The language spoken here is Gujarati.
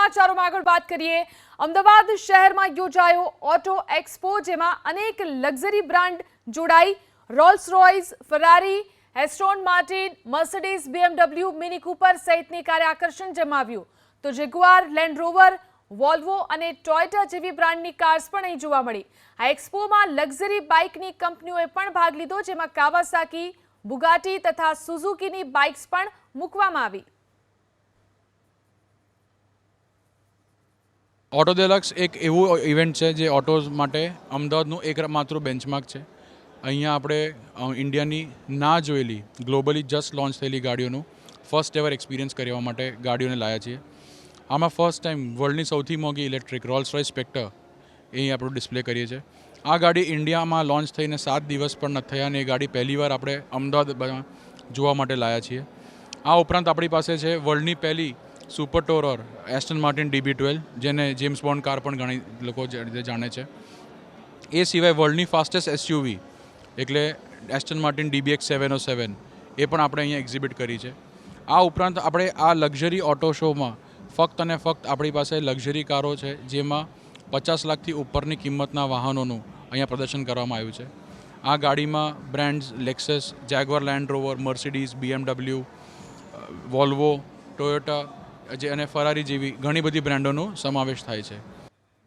સમાચારોમાં આગળ વાત કરીએ। અમદાવાદ શહેરમાં યોજાયો ઓટો એક્સપો, જેમાં અનેક લક્ઝરી બ્રાન્ડ જોડાઈ। Rolls Royce, Ferrari, Aston Martin, Mercedes, BMW, Mini Cooper સહિતની કારે આકર્ષણ જમાવ્યું। તો જેગુઆર, લેન્ડ રોવર, વોલ્વો અને ટોયોટા જેવી બ્રાન્ડની કાર્સ પણ અહીં જોવા મળી। આ એક્સપોમાં લક્ઝરી બાઇકની કંપનીઓએ પણ ભાગ લીધો, જેમાં કાવાસાકી, બુગાટી તથા સુઝુકીની બાઇક્સ પણ મૂકવામાં આવી। ઓટો ડેલક્સ એક એવું ઇવેન્ટ છે જે ઓટોઝ માટે અમદાવાદનું એકમાત્ર બેન્ચમાર્ક છે। અહીંયા આપણે ઇન્ડિયાની ના જોયેલી ગ્લોબલી જસ્ટ લોન્ચ થયેલી ગાડીઓનું ફર્સ્ટ એવર એક્સપિરિયન્સ કરવા માટે ગાડીઓને લાવ્યા છીએ। આમાં ફર્સ્ટ ટાઈમ વર્લ્ડની સૌથી મોંઘી ઇલેક્ટ્રિક રોલ્સ રોયસ સ્પેક્ટર અહીં આપણું ડિસ્પ્લે કરીએ છીએ। આ ગાડી ઇન્ડિયામાં લોન્ચ થઈને 7 દિવસ પણ નથી થયા અને એ ગાડી પહેલીવાર આપણે અમદાવાદમાં જોવા માટે લાવ્યા છીએ। આ ઉપરાંત આપણી પાસે છે વર્લ્ડની પહેલી સુપર ટોરર એસ્ટન માર્ટિન DB12, જેને જેમ્સ બોન્ડ કાર પણ ઘણી લોકો જાણે છે। એ સિવાય વર્લ્ડની ફાસ્ટેસ્ટ SUV એટલે એસ્ટન માર્ટિન DBX 707 એ પણ આપણે અહીંયા એક્ઝિબિટ કરી છે। આ ઉપરાંત આપણે આ લક્ઝરી ઓટો શોમાં ફક્ત અને ફક્ત આપણી પાસે લક્ઝરી કારો છે, જેમાં 50 લાખથી ઉપરની કિંમતના વાહનોનું અહીંયા પ્રદર્શન કરવામાં આવ્યું છે। આ ગાડીમાં brands Lexus, Jaguar, Land rover, Mercedes, BMW, Volvo, Toyota અને ફરારી જેવી ઘણી બધી બ્રાન્ડોનો સમાવેશ થાય છે।